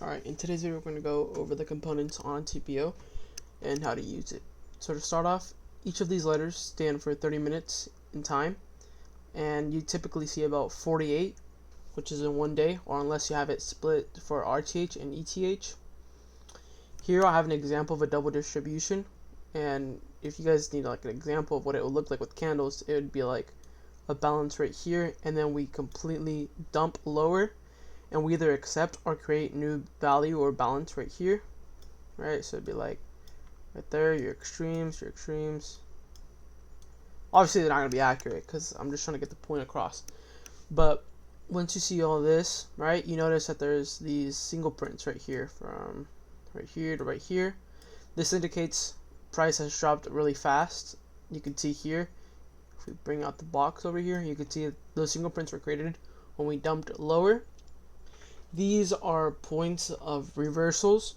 Alright, in today's video we're going to go over the components on TPO and how to use it. So to start off, each of these letters stand for 30 minutes in time, and you typically see about 48, which is in one day, or unless you have it split for RTH and ETH. Here I have an example of a double distribution, and if you guys need like an example of what it would look like with candles, it would be like a balance right here, and then we completely dump lower, and we either accept or create new value or balance right here, right? So it'd be like right there, your extremes. Obviously they're not going to be accurate because I'm just trying to get the point across. But once you see all this, right, you notice that there's these single prints right here, from right here to right here. This indicates price has dropped really fast. You can see here, if we bring out the box over here, you can see those single prints were created when we dumped lower. These are points of reversals,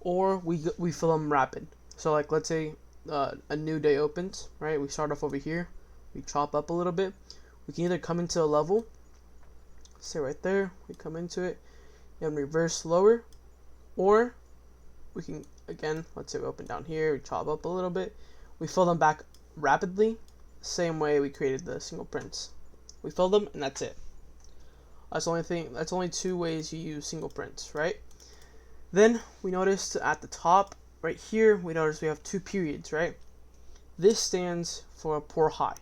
or we fill them rapid. So like, let's say a new day opens, right? We start off over here, we chop up a little bit. We can either come into a level, say right there, we come into it and reverse lower, or we can, again, let's say we open down here, we chop up a little bit, we fill them back rapidly, same way we created the single prints. We fill them and that's it. That's only two ways you use single prints, right? Then we noticed at the top right here, we notice we have two periods, right? This stands for a poor high.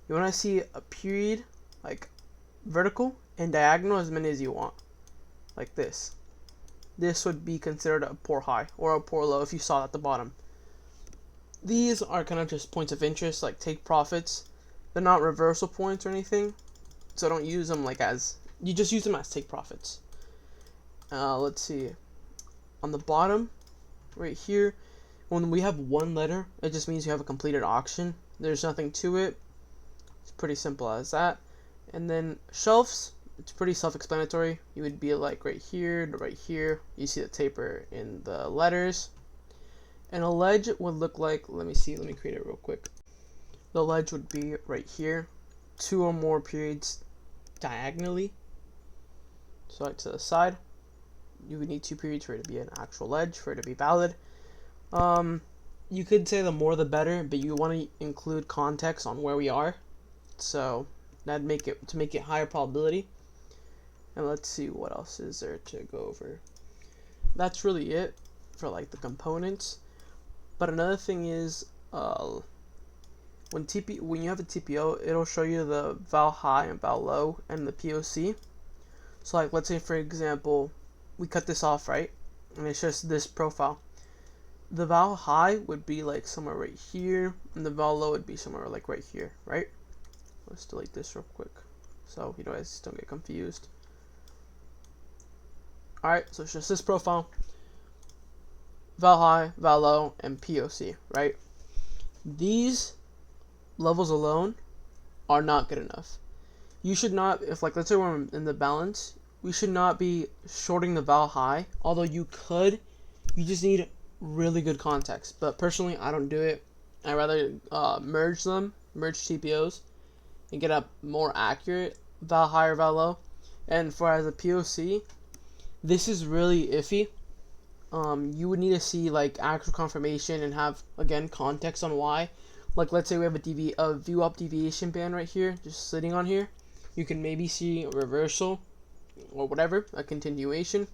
You want to see a period like vertical and diagonal as many as you want, like this. This would be considered a poor high or a poor low if you saw it at the bottom. These are kind of just points of interest, like take profits. They're not reversal points or anything, so don't use them like as, you just use them as take profits. Let's see, on the bottom right here, when we have one letter, it just means you have a completed auction. There's nothing to it. It's pretty simple as that. And then shelves, it's pretty self-explanatory. You would be like right here to right here. You see the taper in the letters. And a ledge would look like, let me create it real quick. The ledge would be right here, two or more periods diagonally, so like to the side. You would need two periods for it to be an actual ledge, for it to be valid. You could say the more the better, but you want to include context on where we are, so that'd make it higher probability. And let's see what else is there to go over. That's really it for like the components. But another thing is, when you have a TPO, it'll show you the val high and val low and the POC. So like, let's say for example, we cut this off, right? And it's just this profile. The val high would be like somewhere right here, and the val low would be somewhere like right here, right? Let's delete this real quick, so you guys don't get confused. Alright, so it's just this profile. Val high, val low, and POC, right? These levels alone are not good enough. You should not, if like, let's say we're in the balance, we should not be shorting the val high, although you could. You just need really good context. But personally, I don't do it. I rather merge TPOs, and get a more accurate val high or val low. And for as a POC, this is really iffy. You would need to see like actual confirmation and have, again, context on why. Like, let's say we have a view up deviation band right here, just sitting on here. You can maybe see a reversal or whatever, a continuation.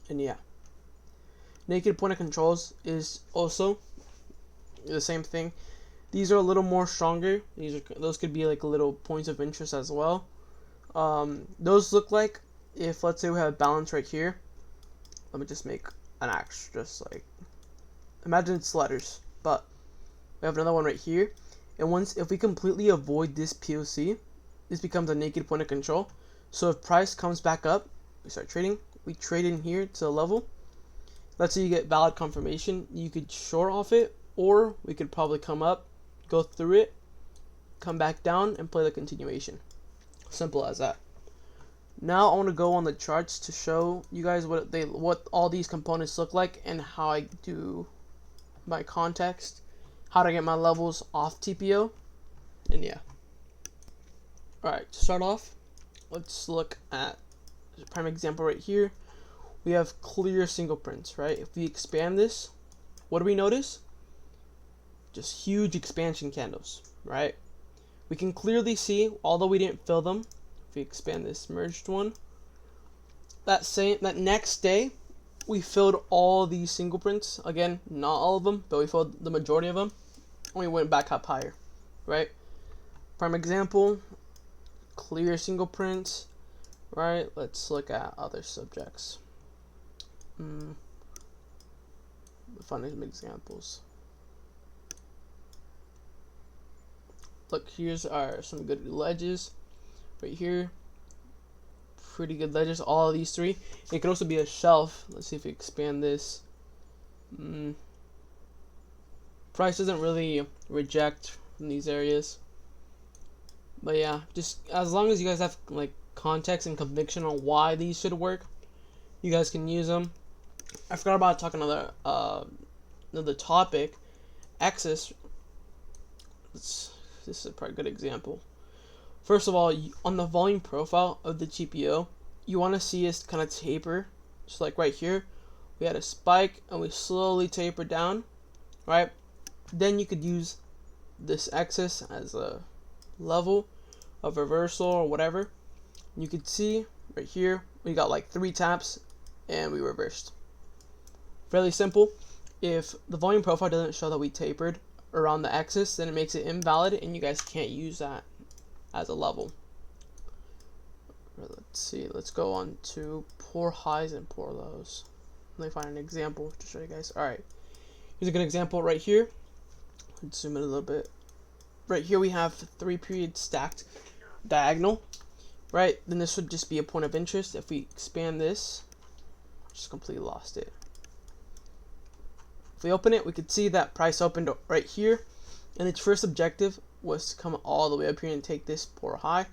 And yeah, naked point of controls is also the same thing. These are a little more stronger. Those could be like little points of interest as well. Those look like, if let's say we have a balance right here. Let me just make an axe, just like, imagine it's letters, but we have another one right here. And if we completely avoid this POC, this becomes a naked point of control. So if price comes back up, we start trading, we trade in here to the level. Let's say you get valid confirmation, you could short off it, or we could probably come up, go through it, come back down, and play the continuation. Simple as that. Now I want to go on the charts to show you guys what all these components look like and how I do my context, how to get my levels off TPO, and yeah. Alright, to start off, let's look at the prime example right here. we have clear single prints, right? If we expand this, what do we notice? Just huge expansion candles, right? We can clearly see, although we didn't fill them, if we expand this merged one, that next day we filled all these single prints. Again, not all of them, but we filled the majority of them, and we went back up higher, right? Prime example, clear single prints, right? Let's look at other subjects. Find some examples. Look, here's some good ledges right here. Pretty good ledges, all of these three. It could also be a shelf. Let's see if we expand this. Price doesn't really reject from these areas. But yeah, just as long as you guys have like context and conviction on why these should work, you guys can use them. I forgot about talking another topic. Axis. This is a pretty good example. First of all, on the volume profile of the TPO, you want to see it kind of taper. Just like right here, we had a spike and we slowly taper down, right? Then you could use this axis as a level of reversal or whatever. You could see right here, we got like 3 taps and we reversed. Fairly simple. If the volume profile doesn't show that we tapered around the axis, then it makes it invalid and you guys can't use that as a level. Let's see, let's go on to poor highs and poor lows. Let me find an example to show you guys. Alright, here's a good example right here. Let's zoom in a little bit. Right here we have 3 periods stacked diagonal, right? Then this would just be a point of interest. If we expand this, just completely lost it. If we open it, we could see that price opened right here, and its first objective was to come all the way up here and take this poor high,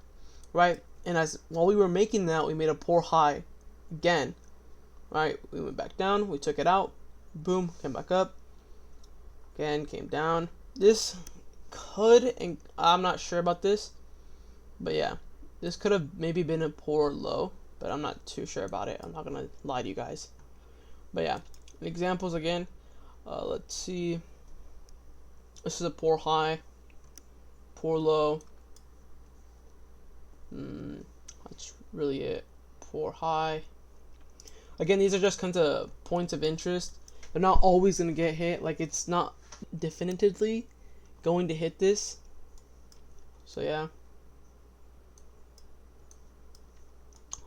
right? And while we were making that, we made a poor high again, right? We went back down, we took it out, boom, came back up, again, came down. This could, and I'm not sure about this, but yeah, this could have maybe been a poor low, but I'm not too sure about it. I'm not gonna lie to you guys. But yeah, examples again. Let's see. This is a poor high, poor low. That's really it. Poor high. Again, these are just kind of points of interest. They're not always gonna get hit. Like, it's not definitively going to hit this. So yeah.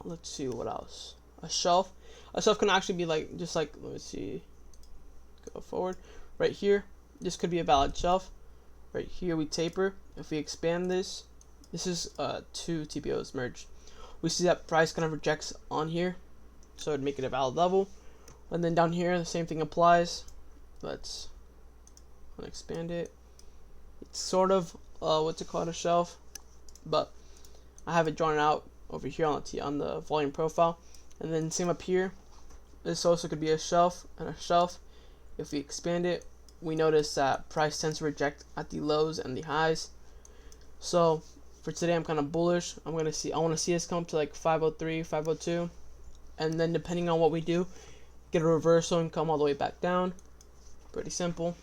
Let's see what else. A shelf. A shelf can actually be like, just like, let me see. Go forward. Right here, this could be a valid shelf. Right here we taper. If we expand this, this is 2 TPOs merged. We see that price kind of rejects on here, so it'd make it a valid level. And then down here, the same thing applies. Let's expand it. It's sort of what's it called, a shelf, but I have it drawn out over here on the volume profile. And then same up here. This also could be a shelf and a shelf. If we expand it, we notice that price tends to reject at the lows and the highs. So for today, I'm kind of bullish. I want to see us come to like 503, 502, and then depending on what we do, get a reversal and come all the way back down. Pretty simple.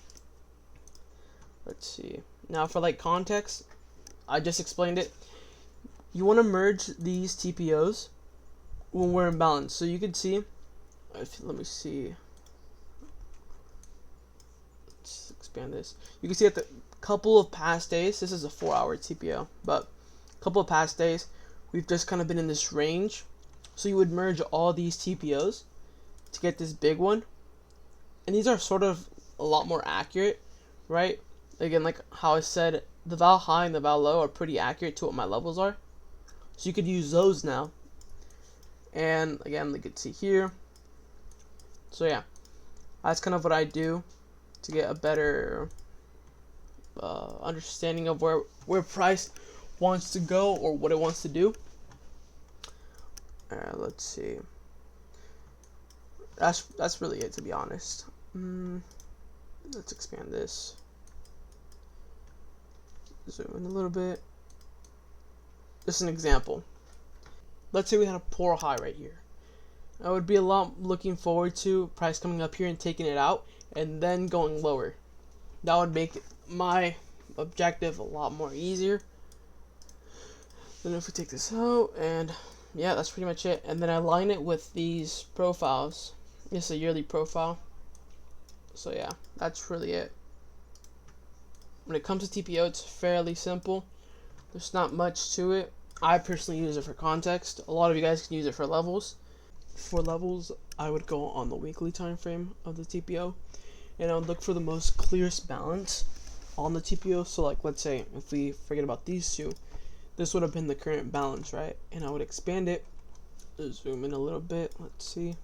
Let's see. Now for like context, I just explained it. You want to merge these TPOs when we're in balance. So you can see, let me see. Let's expand this. You can see at the couple of past days, this is a 4-hour TPO, but a couple of past days, we've just kind of been in this range. So you would merge all these TPOs to get this big one. And these are sort of a lot more accurate, right? Again, like how I said, the val high and the val low are pretty accurate to what my levels are. So you could use those now. And again, you could see here. So yeah, that's kind of what I do to get a better understanding of where price wants to go or what it wants to do. Let's see. That's really it, to be honest. Let's expand this. Zoom in a little bit. Just an example. Let's say we had a poor high right here. I would be a lot looking forward to price coming up here and taking it out and then going lower. That would make my objective a lot more easier. Then if we take this out, and yeah, that's pretty much it. And then I line it with these profiles. It's a yearly profile. So yeah, that's really it. When it comes to TPO, it's fairly simple. There's not much to it. I personally use it for context. A lot of you guys can use it for levels. For levels, I would go on the weekly time frame of the TPO, and I would look for the most clearest balance on the TPO. So like, let's say if we forget about these two, this would have been the current balance, right? And I would expand it, zoom in a little bit, let's see.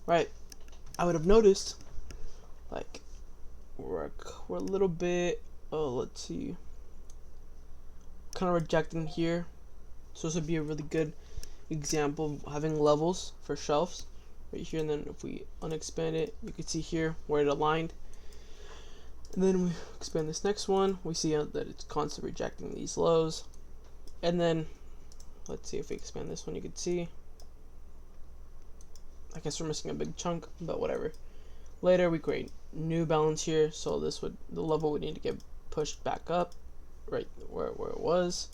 Right, I would have noticed like we're a little bit, let's see, kind of rejecting here. So this would be a really good example of having levels for shelves right here. And then if we unexpand it, you can see here where it aligned. And then we expand this next one, we see that it's constantly rejecting these lows. And then let's see if we expand this one, you can see, I guess we're missing a big chunk, but whatever. Later we create new balance here, so the level would need to get pushed back up right where it was.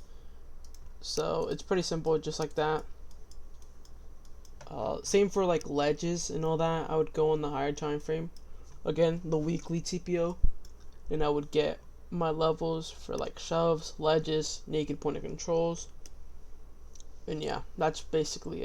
So it's pretty simple, just like that. Same for like ledges and all that. I would go on the higher time frame, again the weekly TPO, and I would get my levels for like shelves, ledges, naked point of controls, and yeah, that's basically it.